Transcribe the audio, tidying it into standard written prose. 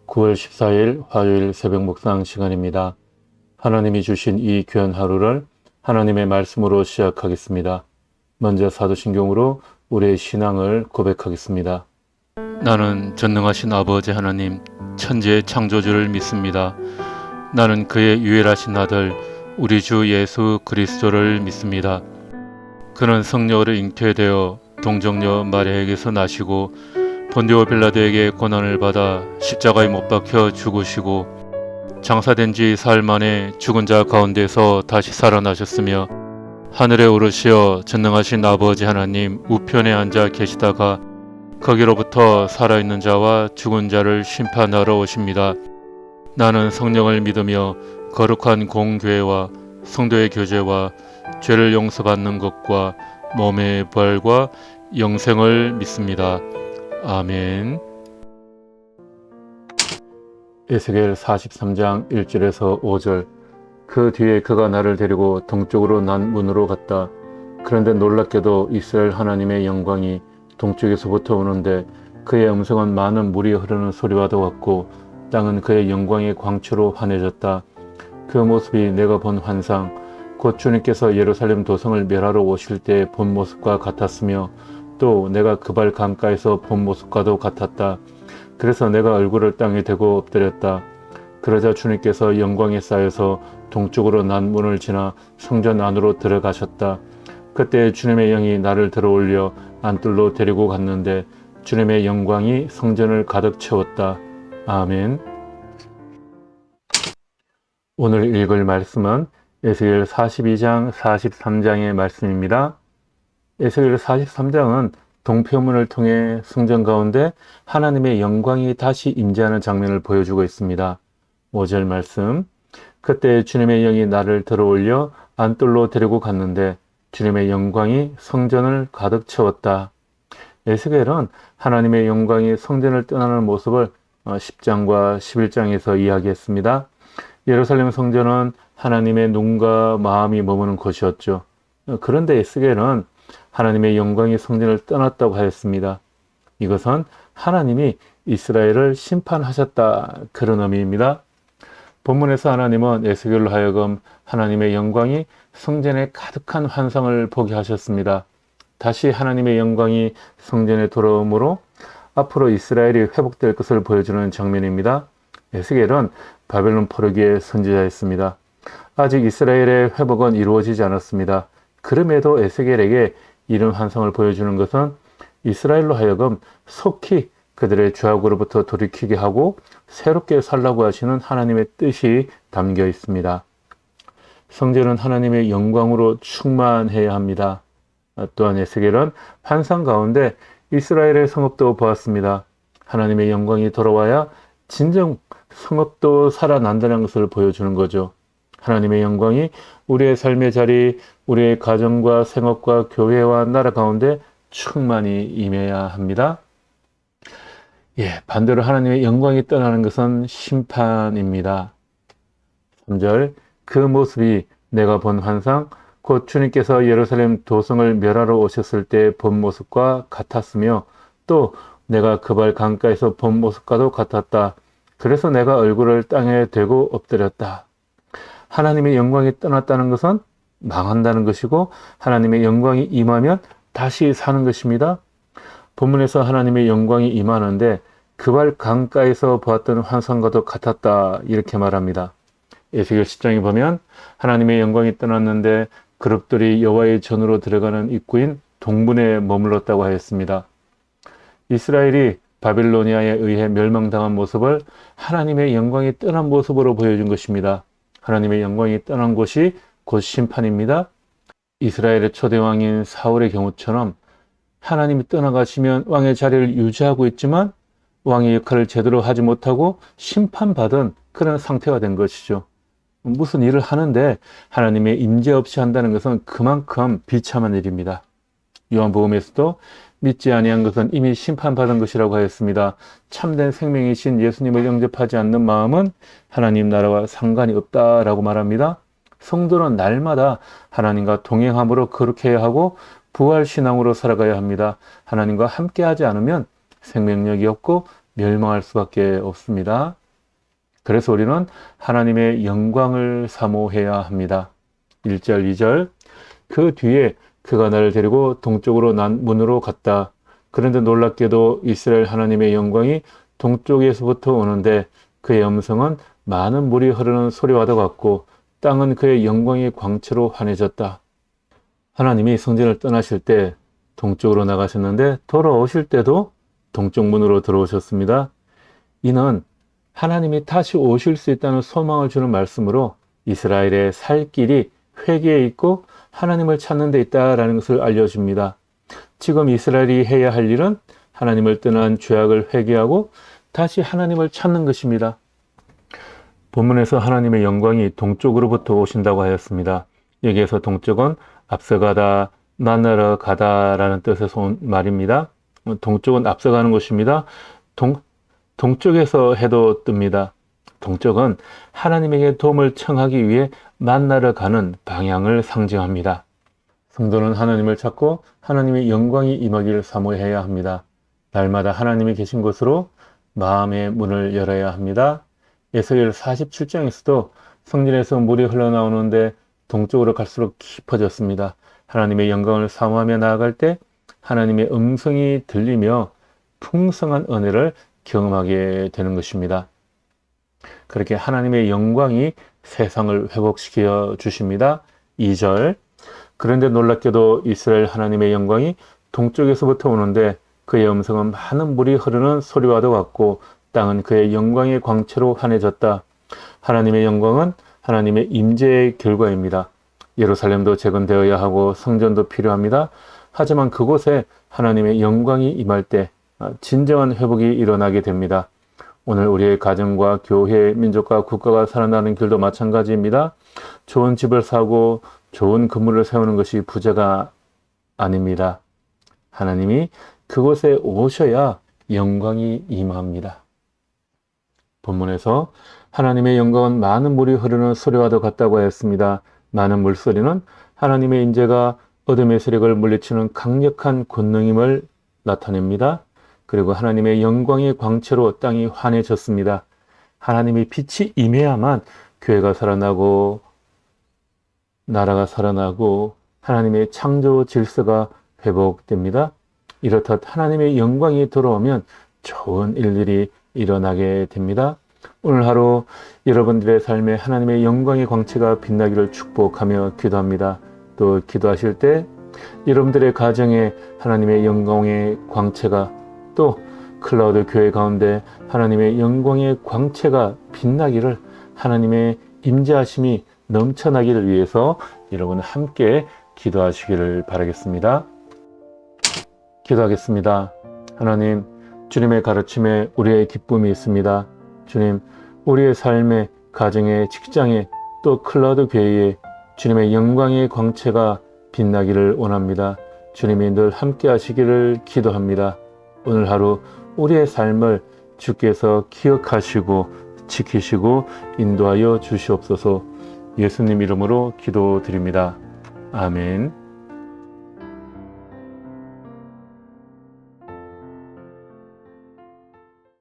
9월 14일 화요일 새벽 묵상 시간입니다. 하나님이 주신 이 귀한 하루를 하나님의 말씀으로 시작하겠습니다. 먼저 사도신경으로 우리의 신앙을 고백하겠습니다. 나는 전능하신 아버지 하나님, 천지의 창조주를 믿습니다. 나는 그의 유일하신 아들, 우리 주 예수 그리스도를 믿습니다. 그는 성령으로 잉태되어 동정녀 마리아에게서 나시고 본디오 빌라도에게 고난을 받아 십자가에 못 박혀 죽으시고 장사된 지 사흘 만에 죽은 자 가운데서 다시 살아나셨으며 하늘에 오르시어 전능하신 아버지 하나님 우편에 앉아 계시다가 거기로부터 살아있는 자와 죽은 자를 심판하러 오십니다. 나는 성령을 믿으며 거룩한 공교회와 성도의 교제와 죄를 용서받는 것과 몸의 부활과 영생을 믿습니다. 아멘. 에스겔 43장 1절에서 5절. 그 뒤에 그가 나를 데리고 동쪽으로 난 문으로 갔다. 그런데 놀랍게도 이스라엘 하나님의 영광이 동쪽에서부터 오는데 그의 음성은 많은 물이 흐르는 소리와도 같고 땅은 그의 영광의 광채로 환해졌다. 그 모습이 내가 본 환상, 곧 주님께서 예루살렘 도성을 멸하러 오실 때 본 모습과 같았으며 또 내가 그발 강가에서 본 모습과도 같았다. 그래서 내가 얼굴을 땅에 대고 엎드렸다. 그러자 주님께서 영광에 쌓여서 동쪽으로 난 문을 지나 성전 안으로 들어가셨다. 그때 주님의 영이 나를 들어올려 안뜰로 데리고 갔는데 주님의 영광이 성전을 가득 채웠다. 아멘. 오늘 읽을 말씀은 에스겔 42장 43장의 말씀입니다. 에스겔 43장은 동표문을 통해 성전 가운데 하나님의 영광이 다시 임재하는 장면을 보여주고 있습니다. 5절 말씀. 그때 주님의 영이 나를 들어올려 안뜰로 데리고 갔는데 주님의 영광이 성전을 가득 채웠다. 에스겔은 하나님의 영광이 성전을 떠나는 모습을 10장과 11장에서 이야기했습니다. 예루살렘 성전은 하나님의 눈과 마음이 머무는 곳이었죠. 그런데 에스겔은 하나님의 영광이 성전을 떠났다고 하였습니다. 이것은 하나님이 이스라엘을 심판하셨다, 그런 의미입니다. 본문에서 하나님은 에스겔로 하여금 하나님의 영광이 성전에 가득한 환상을 보게 하셨습니다. 다시 하나님의 영광이 성전에 돌아오므로 앞으로 이스라엘이 회복될 것을 보여주는 장면입니다. 에스겔은 바벨론 포로기의 선지자였습니다. 아직 이스라엘의 회복은 이루어지지 않았습니다. 그럼에도 에스겔에게 이런 환상을 보여주는 것은 이스라엘로 하여금 속히 그들의 죄악으로부터 돌이키게 하고 새롭게 살라고 하시는 하나님의 뜻이 담겨 있습니다. 성전은 하나님의 영광으로 충만해야 합니다. 또한 에스겔은 환상 가운데 이스라엘의 성읍도 보았습니다. 하나님의 영광이 돌아와야 진정 성읍도 살아난다는 것을 보여주는 거죠. 하나님의 영광이 우리의 삶의 자리, 우리의 가정과 생업과 교회와 나라 가운데 충만히 임해야 합니다. 반대로 하나님의 영광이 떠나는 것은 심판입니다. 3절. 그 모습이 내가 본 환상, 곧 주님께서 예루살렘 도성을 멸하러 오셨을 때 본 모습과 같았으며 또 내가 그발 강가에서 본 모습과도 같았다. 그래서 내가 얼굴을 땅에 대고 엎드렸다. 하나님의 영광이 떠났다는 것은 망한다는 것이고 하나님의 영광이 임하면 다시 사는 것입니다. 본문에서 하나님의 영광이 임하는데 그발 강가에서 보았던 환상과도 같았다, 이렇게 말합니다. 에스겔 10장에 보면 하나님의 영광이 떠났는데 그룹들이 여호와의 전으로 들어가는 입구인 동문에 머물렀다고 하였습니다. 이스라엘이 바빌로니아에 의해 멸망당한 모습을 하나님의 영광이 떠난 모습으로 보여준 것입니다. 하나님의 영광이 떠난 곳이 곧 심판입니다. 이스라엘의 초대왕인 사울의 경우처럼 하나님이 떠나가시면 왕의 자리를 유지하고 있지만 왕의 역할을 제대로 하지 못하고 심판받은 그런 상태가 된 것이죠. 무슨 일을 하는데 하나님의 임재 없이 한다는 것은 그만큼 비참한 일입니다. 요한복음에서도 믿지 아니한 것은 이미 심판받은 것이라고 하였습니다. 참된 생명이신 예수님을 영접하지 않는 마음은 하나님 나라와 상관이 없다라고 말합니다. 성도는 날마다 하나님과 동행함으로 그렇게 해야 하고 부활신앙으로 살아가야 합니다. 하나님과 함께하지 않으면 생명력이 없고 멸망할 수밖에 없습니다. 그래서 우리는 하나님의 영광을 사모해야 합니다. 1절, 2절. 그 뒤에 그가 나를 데리고 동쪽으로 난 문으로 갔다. 그런데 놀랍게도 이스라엘 하나님의 영광이 동쪽에서부터 오는데 그의 음성은 많은 물이 흐르는 소리와도 같고 땅은 그의 영광의 광채로 환해졌다. 하나님이 성전을 떠나실 때 동쪽으로 나가셨는데 돌아오실 때도 동쪽 문으로 들어오셨습니다. 이는 하나님이 다시 오실 수 있다는 소망을 주는 말씀으로 이스라엘의 살 길이 회개에 있고 하나님을 찾는 데 있다라는 것을 알려줍니다. 지금 이스라엘이 해야 할 일은 하나님을 떠난 죄악을 회개하고 다시 하나님을 찾는 것입니다. 본문에서 하나님의 영광이 동쪽으로부터 오신다고 하였습니다. 여기에서 동쪽은 앞서가다, 만나러 가다라는 뜻에서 온 말입니다. 동쪽은 앞서가는 곳입니다. 동쪽에서 해도 뜹니다. 동쪽은 하나님에게 도움을 청하기 위해 만나러 가는 방향을 상징합니다. 성도는 하나님을 찾고 하나님의 영광이 임하기를 사모해야 합니다. 날마다 하나님이 계신 곳으로 마음의 문을 열어야 합니다. 에스겔 47장에서도 성전에서 물이 흘러나오는데 동쪽으로 갈수록 깊어졌습니다. 하나님의 영광을 사모하며 나아갈 때 하나님의 음성이 들리며 풍성한 은혜를 경험하게 되는 것입니다. 그렇게 하나님의 영광이 세상을 회복시켜 주십니다. 2절. 그런데 놀랍게도 이스라엘 하나님의 영광이 동쪽에서부터 오는데 그의 음성은 많은 물이 흐르는 소리와도 같고 땅은 그의 영광의 광채로 환해졌다. 하나님의 영광은 하나님의 임재의 결과입니다. 예루살렘도 재건되어야 하고 성전도 필요합니다. 하지만 그곳에 하나님의 영광이 임할 때 진정한 회복이 일어나게 됩니다. 오늘 우리의 가정과 교회, 민족과 국가가 살아나는 길도 마찬가지입니다. 좋은 집을 사고 좋은 건물을 세우는 것이 부자가 아닙니다. 하나님이 그곳에 오셔야 영광이 임합니다. 본문에서 하나님의 영광은 많은 물이 흐르는 소리와도 같다고 했습니다. 많은 물소리는 하나님의 임재가 어둠의 세력을 물리치는 강력한 권능임을 나타냅니다. 그리고 하나님의 영광의 광채로 땅이 환해졌습니다. 하나님의 빛이 임해야만 교회가 살아나고 나라가 살아나고 하나님의 창조 질서가 회복됩니다. 이렇듯 하나님의 영광이 돌아오면 좋은 일들이 일어나게 됩니다. 오늘 하루 여러분들의 삶에 하나님의 영광의 광채가 빛나기를 축복하며 기도합니다. 또 기도하실 때 여러분들의 가정에 하나님의 영광의 광채가 또 클라우드 교회 가운데 하나님의 영광의 광채가 빛나기를 하나님의 임재하심이 넘쳐나기를 위해서 여러분 함께 기도하시기를 바라겠습니다. 기도하겠습니다. 하나님, 주님의 가르침에 우리의 기쁨이 있습니다. 주님, 우리의 삶에, 가정에, 직장에, 또 클라우드 교회에 주님의 영광의 광채가 빛나기를 원합니다. 주님이 늘 함께 하시기를 기도합니다. 오늘 하루 우리의 삶을 주께서 기억하시고 지키시고 인도하여 주시옵소서. 예수님 이름으로 기도드립니다. 아멘.